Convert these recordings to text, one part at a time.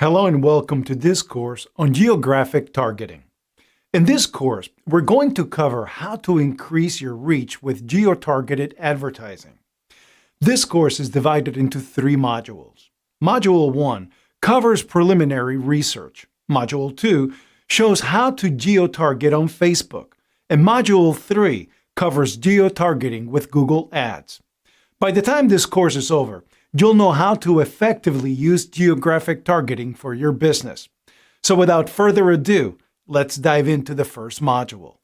Hello and welcome to this course on geographic targeting. In this course, we're going to cover how to increase your reach with geo-targeted advertising. This course is divided into 3 modules. Module 1 covers preliminary research. Module 2 shows how to geo-target on Facebook. And Module 3 covers geo-targeting with Google Ads. By the time this course is over, you'll know how to effectively use geographic targeting for your business. So without further ado, let's dive into the first module.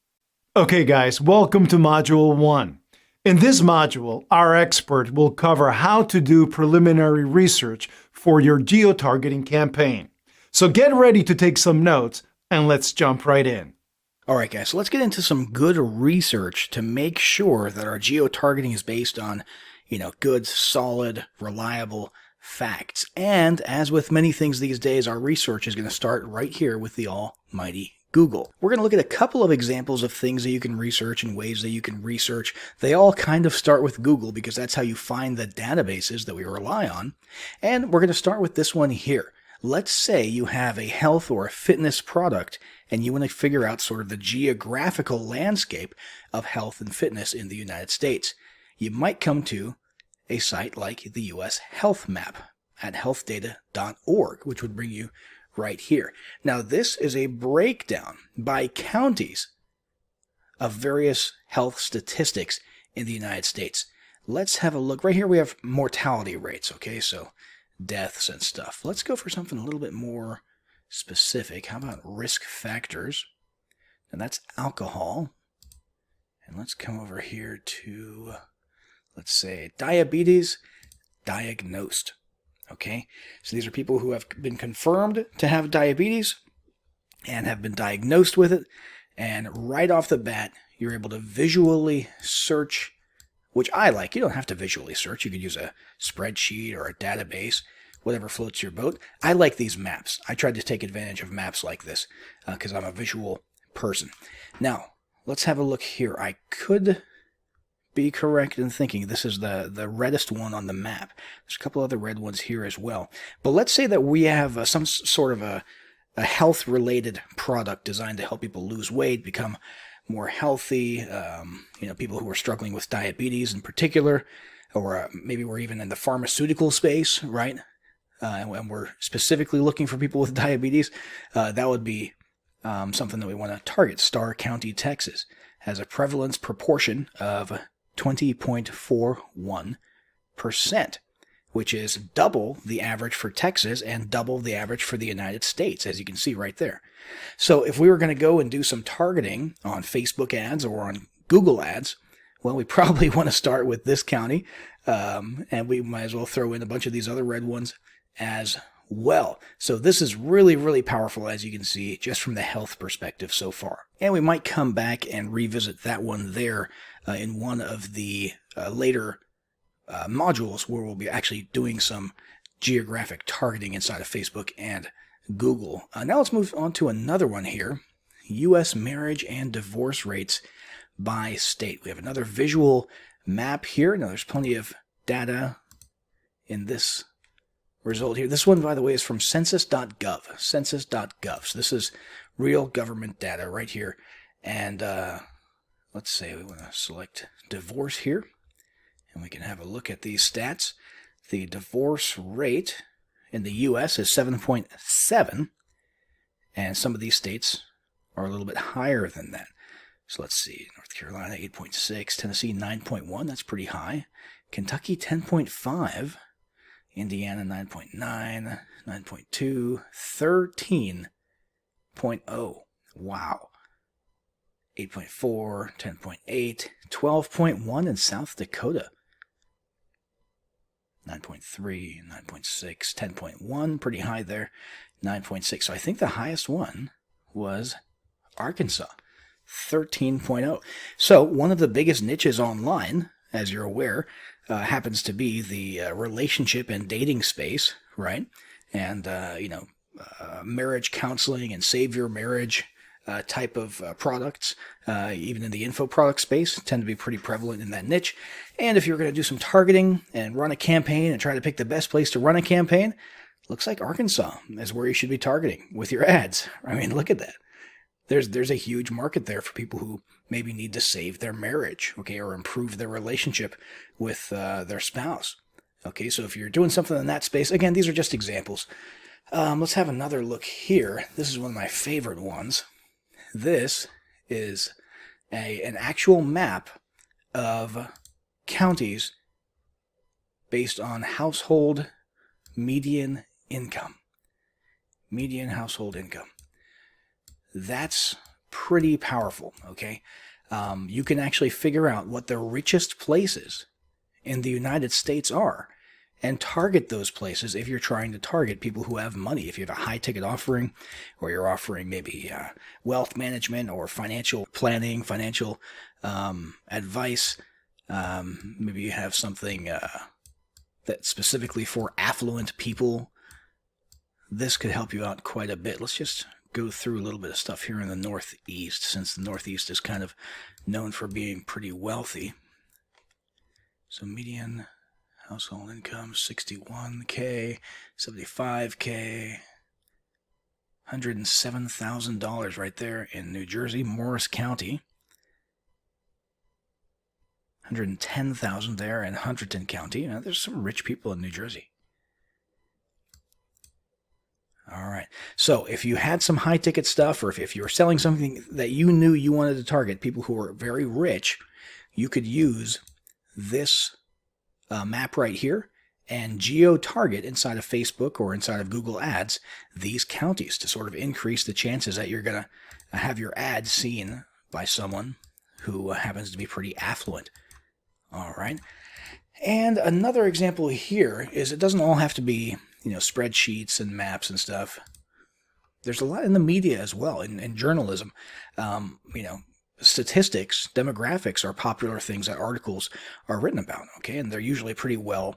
Okay guys, welcome to Module 1. In this module, our expert will cover how to do preliminary research for your geotargeting campaign. So get ready to take some notes and let's jump right in. All right, guys, so let's get into some good research to make sure that our geotargeting is based on good, solid, reliable facts. And as with many things these days, our research is going to start right here with the almighty Google. We're going to look at a couple of examples of things that you can research and ways that you can research. They all kind of start with Google because that's how you find the databases that we rely on. And we're going to start with this one here. Let's say you have a health or a fitness product and you want to figure out sort of the geographical landscape of health and fitness in the United States. You might come to a site like the U.S. Health Map at healthdata.org, which would bring you right here. Now, this is a breakdown by counties of various health statistics in the United States. Let's have a look. Right here we have mortality rates, okay, so deaths and stuff. Let's go for something a little bit more specific. How about risk factors? And that's alcohol. And let's come over here to, let's say, diabetes diagnosed. Okay, so these are people who have been confirmed to have diabetes and have been diagnosed with it. And right off the bat, you're able to visually search, which I like. You don't have to visually search. You could use a spreadsheet or a database, whatever floats your boat. I like these maps. I tried to take advantage of maps like this because I'm a visual person. Now, let's have a look here. I could be correct in thinking this is the reddest one on the map. There's a couple other red ones here as well. But let's say that we have some sort of a health-related product designed to help people lose weight, become more healthy, people who are struggling with diabetes in particular, or maybe we're even in the pharmaceutical space, right? And we're specifically looking for people with diabetes. That would be something that we want to target. Starr County, Texas, has a prevalence proportion of 20.41%, which is double the average for Texas and double the average for the United States, as you can see right there. So if we were going to go and do some targeting on Facebook ads or on Google ads, well, we probably want to start with this county, and we might as well throw in a bunch of these other red ones as well. So this is really, really powerful, as you can see, just from the health perspective so far. And we might come back and revisit that one there in one of the later modules where we'll be actually doing some geographic targeting inside of Facebook and Google. Now let's move on to another one here. U.S. marriage and divorce rates by state. We have another visual map here. Now there's plenty of data in this result here. This one, by the way, is from census.gov. Census.gov. So this is real government data right here. And let's say we want to select divorce here. And we can have a look at these stats. The divorce rate in the U.S. is 7.7. And some of these states are a little bit higher than that. So let's see. North Carolina, 8.6. Tennessee, 9.1. That's pretty high. Kentucky, 10.5. Indiana, 9.9, 9.2, 13.0. Wow. 8.4, 10.8, 12.1 in South Dakota. 9.3, 9.6, 10.1, pretty high there. 9.6. So I think the highest one was Arkansas, 13.0. So one of the biggest niches online, as you're aware, happens to be the relationship and dating space, right? And, marriage counseling and save your marriage type of products, even in the info product space, tend to be pretty prevalent in that niche. And if you're going to do some targeting and run a campaign and try to pick the best place to run a campaign, Looks like Arkansas is where you should be targeting with your ads. I mean, look at that. There's a huge market there for people who maybe need to save their marriage, okay, or improve their relationship with their spouse. Okay, so if you're doing something in that space, again, these are just examples. Let's have another look here. This is one of my favorite ones. This is an actual map of counties based on household median income. Median household income. That's pretty powerful, okay? You can actually figure out what the richest places in the United States are and target those places if you're trying to target people who have money. If you have a high-ticket offering, or you're offering maybe wealth management or financial planning, financial advice, maybe you have something that's specifically for affluent people, this could help you out quite a bit. Let's just go through a little bit of stuff here in the Northeast, since the Northeast is kind of known for being pretty wealthy. So median household income, $61K, $75K, $107,000 right there in New Jersey, Morris County. $110,000 there in Hunterdon County. Now, there's some rich people in New Jersey. All right. So if you had some high-ticket stuff, or if you were selling something that you knew you wanted to target people who were very rich, you could use this map right here and geo-target inside of Facebook or inside of Google Ads these counties to sort of increase the chances that you're going to have your ad seen by someone who happens to be pretty affluent. All right. And another example here is it doesn't all have to be, spreadsheets and maps and stuff. There's a lot in the media as well, in journalism. Statistics, demographics are popular things that articles are written about, okay? And they're usually pretty well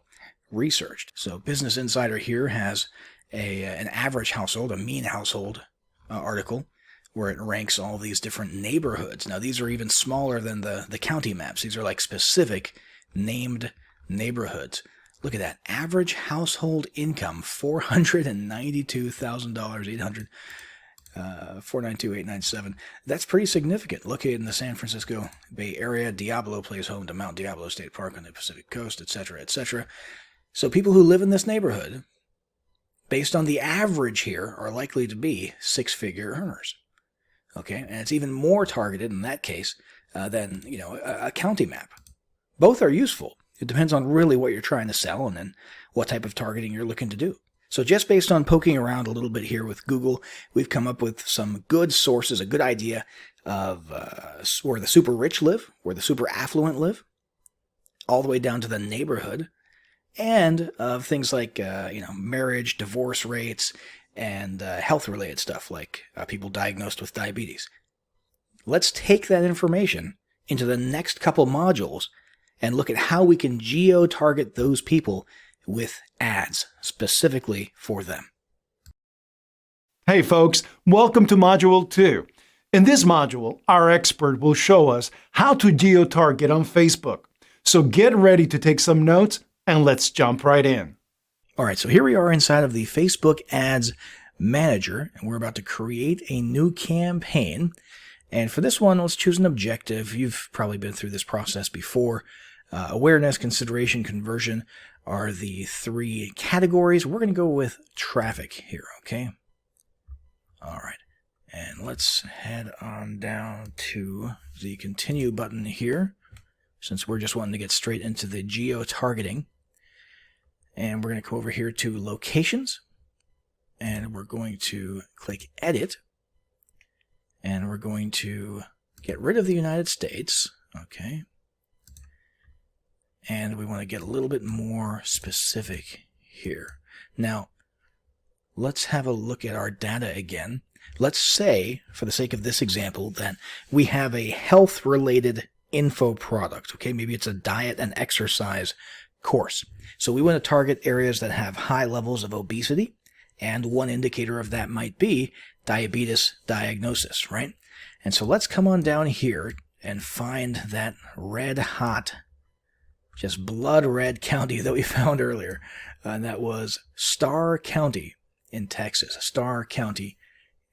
researched. So Business Insider here has an average household, a mean household article, where it ranks all these different neighborhoods. Now, these are even smaller than the county maps. These are like specific named neighborhoods. Look at that. Average household income, $492,800, $492,897. That's pretty significant. Located in the San Francisco Bay Area, Diablo plays home to Mount Diablo State Park on the Pacific Coast, etc., etc. So people who live in this neighborhood, based on the average here, are likely to be six-figure earners. Okay, and it's even more targeted in that case than a county map. Both are useful. It depends on really what you're trying to sell and then what type of targeting you're looking to do. So just based on poking around a little bit here with Google, we've come up with some good sources, a good idea of where the super rich live, where the super affluent live, all the way down to the neighborhood, and of things like marriage, divorce rates, and health-related stuff like people diagnosed with diabetes. Let's take that information into the next couple modules and look at how we can geo-target those people with ads specifically for them. Hey folks, welcome to Module 2. In this module, our expert will show us how to geo-target on Facebook. So get ready to take some notes and let's jump right in. All right, so here we are inside of the Facebook Ads Manager, and we're about to create a new campaign. And for this one, let's choose an objective. You've probably been through this process before. Awareness, consideration, conversion are the three categories. We're going to go with traffic here, okay? All right, and let's head on down to the continue button here, since we're just wanting to get straight into the geo-targeting. And we're going to go over here to locations, and we're going to click edit, and we're going to get rid of the United States, okay? And we want to get a little bit more specific here. Now, let's have a look at our data again. Let's say, for the sake of this example, that we have a health-related info product, okay? Maybe it's a diet and exercise course. So we want to target areas that have high levels of obesity, and one indicator of that might be diabetes diagnosis, right? And so let's come on down here and find that red hot just blood red county that we found earlier. And that was Starr County in Texas. Starr County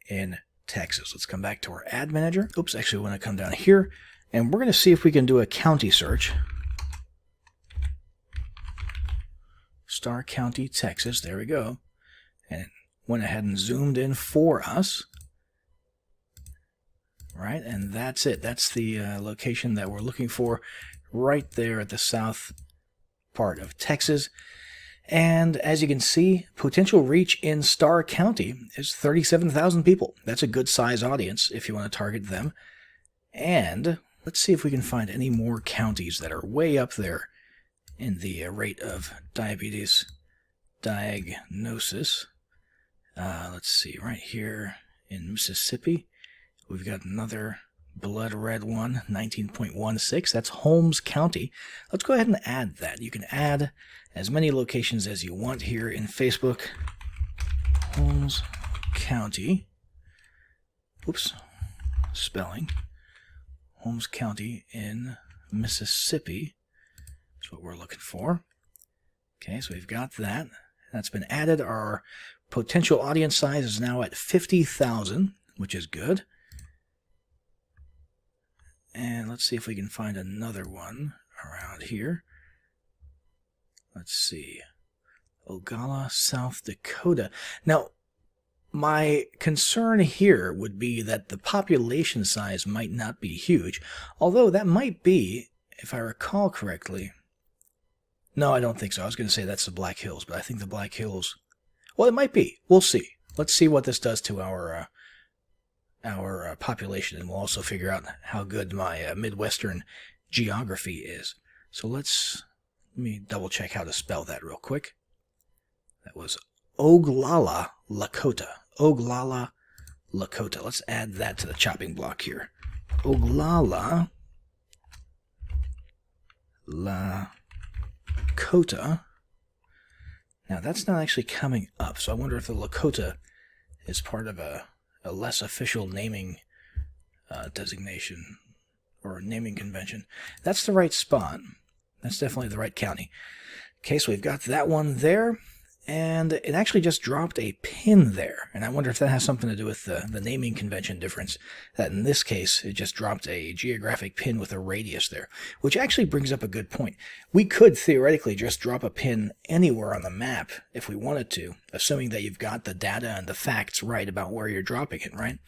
in Texas. Let's come back to our ad manager. Oops, actually we want to come down here, and we're going to see if we can do a county search. Starr County, Texas. There we go. And it went ahead and zoomed in for us. Right, and that's it. That's the location that we're looking for right there at the south part of Texas. And as you can see, potential reach in Starr County is 37,000 people. That's a good size audience if you want to target them. And let's see if we can find any more counties that are way up there in the rate of diabetes diagnosis. Let's see, right here in Mississippi, we've got another blood red one, 19.16. That's Holmes County. Let's go ahead and add that. You can add as many locations as you want here in Facebook. Holmes County. Oops. Spelling. Holmes County in Mississippi. That's what we're looking for. Okay, so we've got that. That's been added. Our potential audience size is now at 50,000, which is good. And let's see if we can find another one around here. Let's see. Ogalla, South Dakota. Now, my concern here would be that the population size might not be huge, although that might be, if I recall correctly. No, I don't think so. I was going to say that's the Black Hills, but I think the Black Hills, well, it might be. We'll see. Let's see what this does to our population, and we'll also figure out how good my Midwestern geography is. So let me double check how to spell that real quick. That was Oglala, Lakota. Oglala, Lakota. Let's add that to the chopping block here. Oglala, Lakota. Now that's not actually coming up, so I wonder if the Lakota is part of a less official naming designation or naming convention. That's the right spot. That's definitely the right county. Okay, so we've got that one there, and it actually just dropped a pin there. And I wonder if that has something to do with the naming convention difference, that in this case, it just dropped a geographic pin with a radius there, which actually brings up a good point. We could theoretically just drop a pin anywhere on the map if we wanted to, assuming that you've got the data and the facts right about where you're dropping it, right?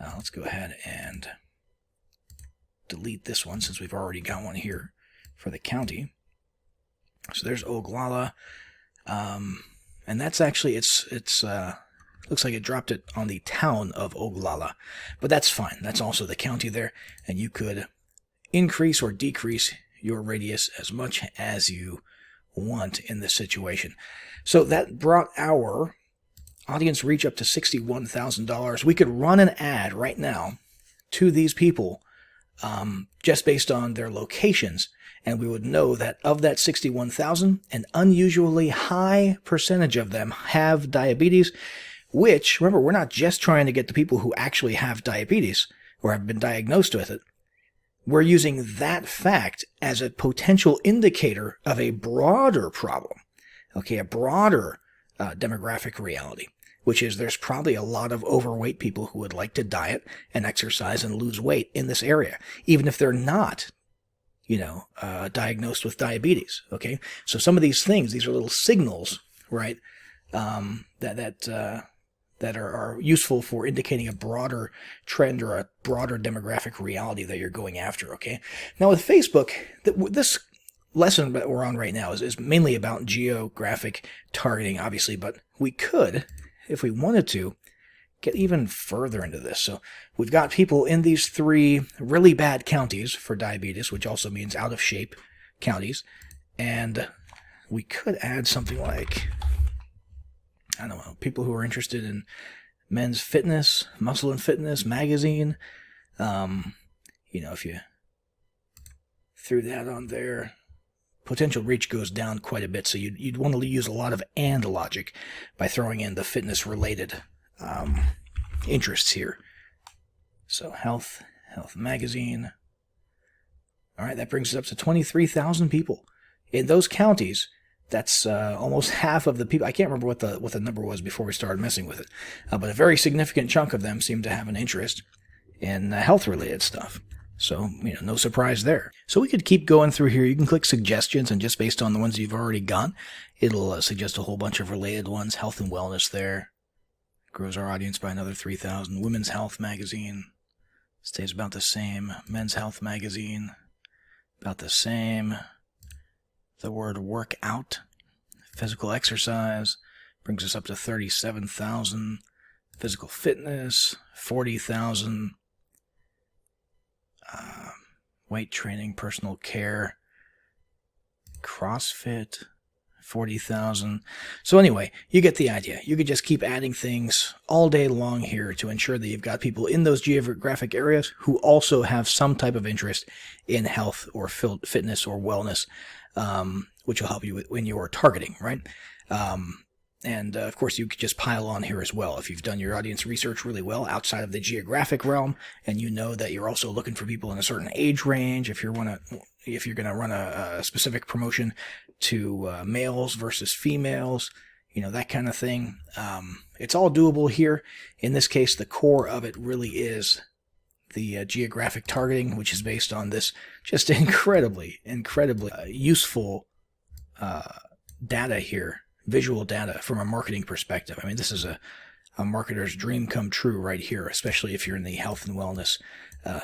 Let's go ahead and delete this one since we've already got one here for the county. So there's Oglala. And that's actually, it's looks like it dropped it on the town of Oglala, but that's fine. That's also the county there, and you could increase or decrease your radius as much as you want in this situation. So that brought our audience reach up to $61,000. We could run an ad right now to these people just based on their locations, and we would know that of that 61,000, an unusually high percentage of them have diabetes, which, remember, we're not just trying to get the people who actually have diabetes or have been diagnosed with it. We're using that fact as a potential indicator of a broader problem, okay, a broader demographic reality, which is there's probably a lot of overweight people who would like to diet and exercise and lose weight in this area, even if they're not diagnosed with diabetes. Okay, so some of these things, these are little signals, right? That are useful for indicating a broader trend or a broader demographic reality that you're going after. Okay, now with Facebook, this lesson that we're on right now is mainly about geographic targeting, obviously, but we could, if we wanted to, get even further into this. So we've got people in these 3 really bad counties for diabetes, which also means out of shape counties. And we could add something like, I don't know, people who are interested in men's fitness, Muscle and Fitness magazine. If you threw that on there, potential reach goes down quite a bit. So you'd want to use a lot of and logic by throwing in the fitness related interests here. So health magazine. All right, that brings us up to 23,000 people in those counties, that's almost half of the people. I can't remember what the number was before we started messing with it, but a very significant chunk of them seem to have an interest in health-related stuff. So, no surprise there. So we could keep going through here. You can click suggestions, and just based on the ones you've already got, it'll suggest a whole bunch of related ones. Health and wellness there. Grows our audience by another 3,000. Women's Health Magazine stays about the same. Men's Health Magazine, about the same. The word workout, physical exercise, brings us up to 37,000. Physical fitness, 40,000. Weight training, personal care, CrossFit, 40,000. So anyway, you get the idea. You could just keep adding things all day long here to ensure that you've got people in those geographic areas who also have some type of interest in health or fitness or wellness, which will help you when you're targeting, right? And of course, you could just pile on here as well. If you've done your audience research really well outside of the geographic realm, and you know that you're also looking for people in a certain age range, if you're going to run a specific promotion to males versus females, that kind of thing. It's all doable here. In this case, the core of it really is the geographic targeting, which is based on this just incredibly useful data here. Visual data from a marketing perspective. I mean, this is a marketer's dream come true right here, especially if you're in the health and wellness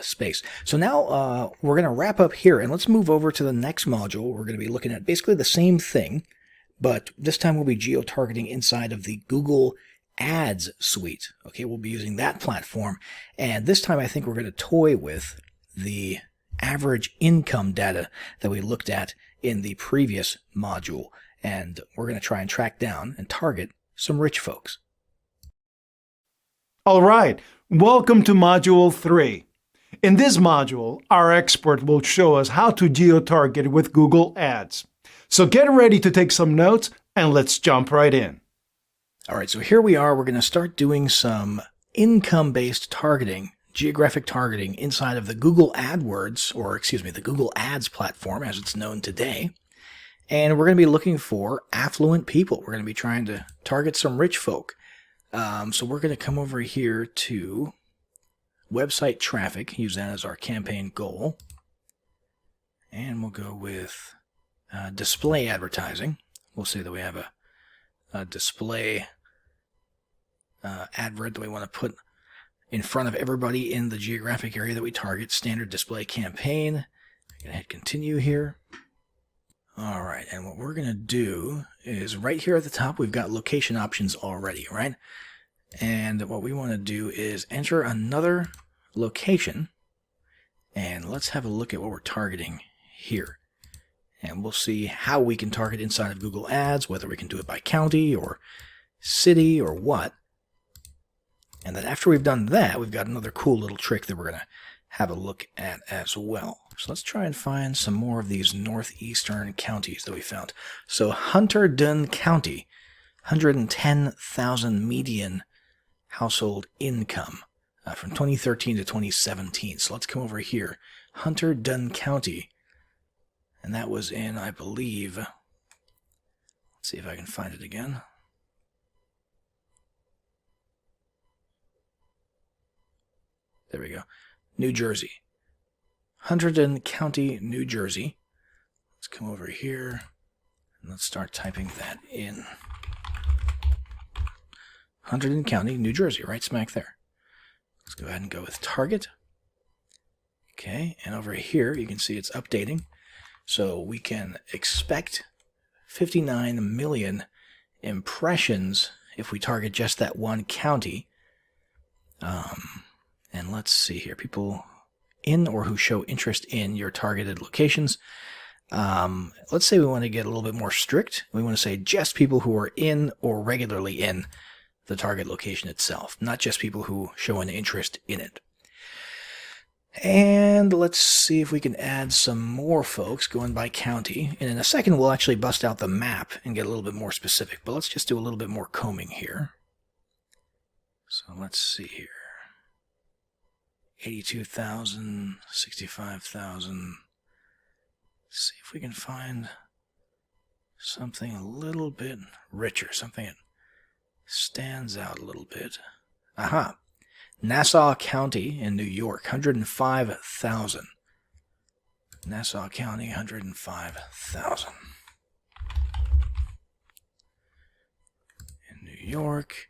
space. So now we're going to wrap up here, and let's move over to the next module. We're going to be looking at basically the same thing, but this time we'll be geo-targeting inside of the Google Ads suite. Okay, we'll be using that platform, and this time I think we're going to toy with the average income data that we looked at in the previous module. And we're going to try and track down and target some rich folks. All right, welcome to Module 3. In this module, our expert will show us how to geo-target with Google Ads. So get ready to take some notes, and let's jump right in. All right, so here we are. We're going to start doing some income-based targeting, geographic targeting inside of the Google AdWords, the Google Ads platform as it's known today. And we're going to be looking for affluent people. We're going to be trying to target some rich folk. So we're going to come over here to website traffic, use that as our campaign goal. And we'll go with display advertising. We'll say that we have a display advert that we want to put in front of everybody in the geographic area that we target. Standard display campaign. I'm going to hit continue here. All right, and what we're going to do is right here at the top, we've got location options already, right? And what we want to do is enter another location, and let's have a look at what we're targeting here. And we'll see how we can target inside of Google Ads, whether we can do it by county or city or what. And then after we've done that, we've got another cool little trick that we're going to have a look at as well. So let's try and find some more of these northeastern counties that we found. So Hunterdon County, 110,000 median household income from 2013 to 2017. So let's come over here. Hunterdon County. And that was in, I believe, let's see if I can find it again. There we go. New Jersey. Hunterdon County, New Jersey. Let's come over here and let's start typing that in. Hunterdon County, New Jersey, right smack there. Let's go ahead and go with target. Okay, and over here you can see it's updating. So we can expect 59 million impressions if we target just that one county. And let's see here, people in or who show interest in your targeted locations. Let's say we want to get a little bit more strict. We want to say just people who are in or regularly in the target location itself, not just people who show an interest in it. And let's see if we can add some more folks going by county. And in a second, we'll actually bust out the map and get a little bit more specific. But let's just do a little bit more combing here. So let's see here. 82,000, 65,000. See if we can find something a little bit richer, something that stands out a little bit. Aha! Nassau County in New York, 105,000. Nassau County, 105,000. In New York.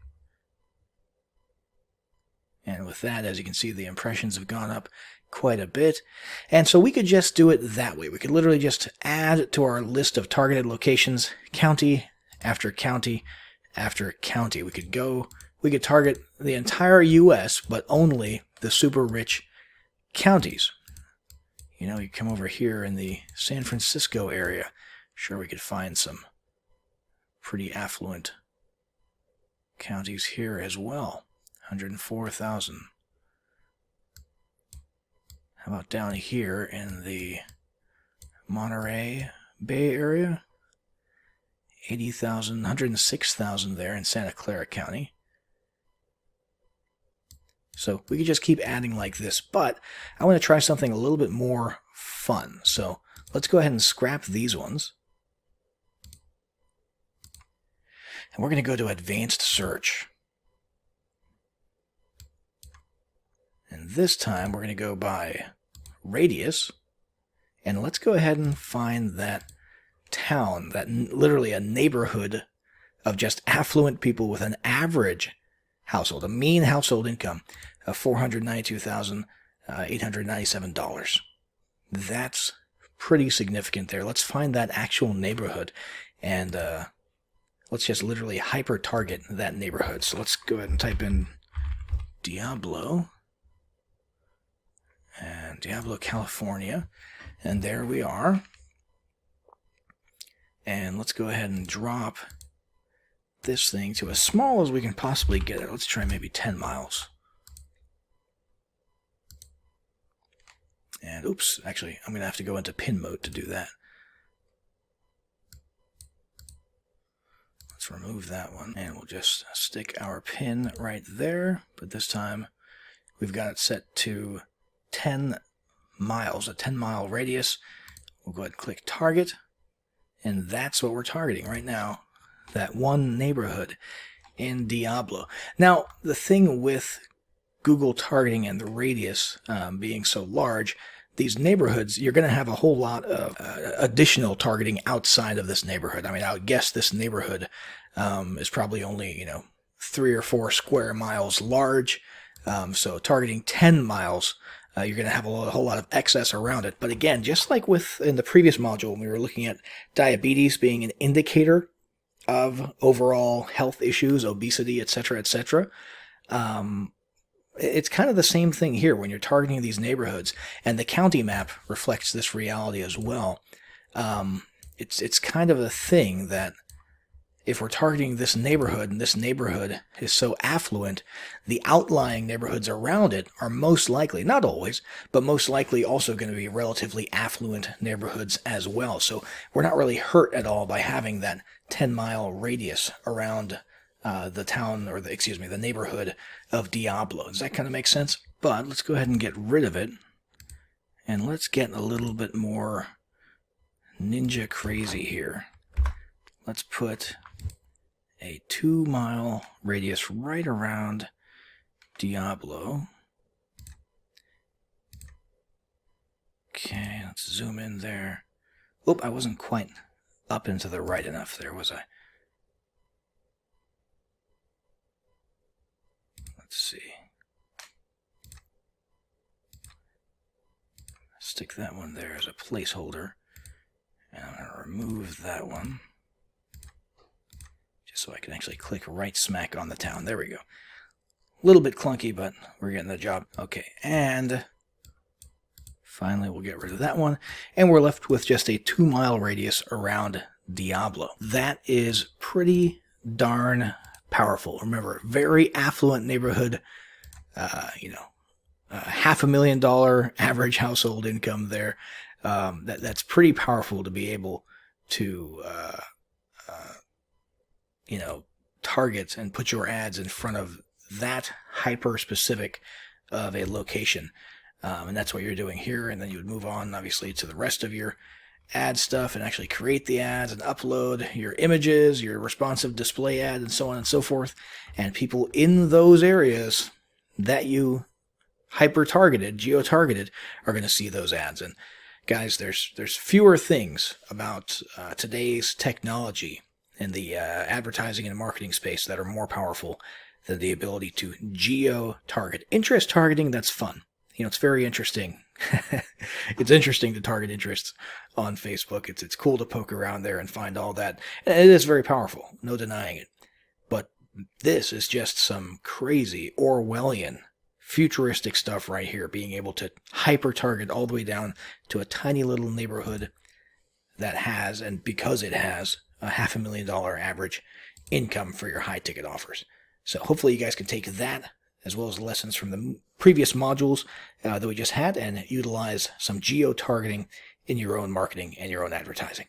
And with that, as you can see, the impressions have gone up quite a bit. And so we could just do it that way. We could literally just add to our list of targeted locations, county after county after county. We could target the entire U.S., but only the super rich counties. You know, you come over here in the San Francisco area. Sure, we could find some pretty affluent counties here as well. 104,000. How about down here in the Monterey Bay area? 80,000, 106,000 there in Santa Clara County. So we could just keep adding like this, but I want to try something a little bit more fun. So let's go ahead and scrap these ones. And we're going to go to Advanced Search. And this time we're going to go by radius. And let's go ahead and find that town, that literally a neighborhood of just affluent people with an average household, a mean household income of $492,897. That's pretty significant there. Let's find that actual neighborhood and let's just literally hyper target that neighborhood. So let's go ahead and type in Diablo and Diablo, California, and there we are. And let's go ahead and drop this thing to as small as we can possibly get it. Let's try maybe 10 miles. And oops, actually, I'm going to have to go into pin mode to do that. Let's remove that one, and we'll just stick our pin right there. But this time, we've got it set to 10 miles, a 10-mile radius. We'll go ahead and click target, and that's what we're targeting right now, that one neighborhood in Diablo. Now, the thing with Google targeting and the radius being so large, these neighborhoods, you're going to have a whole lot of additional targeting outside of this neighborhood. I mean, I would guess this neighborhood is probably only, 3 or 4 square miles large. So targeting 10 miles, you're going to have a whole lot of excess around it. But again, just like in the previous module, when we were looking at diabetes being an indicator of overall health issues, obesity, etc., etc., it's kind of the same thing here when you're targeting these neighborhoods, and the county map reflects this reality as well. It's kind of a thing that if we're targeting this neighborhood, and this neighborhood is so affluent, the outlying neighborhoods around it are most likely, not always, but most likely also going to be relatively affluent neighborhoods as well. So we're not really hurt at all by having that 10-mile radius around the town, or the neighborhood of Diablo. Does that kind of make sense? But let's go ahead and get rid of it, and let's get a little bit more ninja crazy here. Let's put a 2-mile radius right around Diablo. Okay, let's zoom in there. Oop, I wasn't quite up into the right enough there, was I? Let's see. Stick that one there as a placeholder. And I'm going to remove that one, just so I can actually click right smack on the town. There we go. A little bit clunky, but we're getting the job. Okay, and finally we'll get rid of that one. And we're left with just a 2-mile radius around Diablo. That is pretty darn powerful. Remember, very affluent neighborhood, $500,000 average household income there. That's pretty powerful to be able to, target and put your ads in front of that hyper-specific of a location. And that's what you're doing here. And then you would move on, obviously, to the rest of your ad stuff and actually create the ads and upload your images, your responsive display ad, and so on and so forth. And people in those areas that you hyper-targeted, geo-targeted, are going to see those ads. And guys, there's fewer things about today's technology in the advertising and marketing space that are more powerful than the ability to geo-target. Interest targeting, that's fun. It's very interesting. It's interesting to target interests on Facebook. It's cool to poke around there and find all that. And it is very powerful, no denying it. But this is just some crazy Orwellian futuristic stuff right here, being able to hyper-target all the way down to a tiny little neighborhood that has, and because it has, a $500,000 average income for your high-ticket offers. So hopefully you guys can take that, as well as lessons from the previous modules that we just had, and utilize some geo-targeting in your own marketing and your own advertising.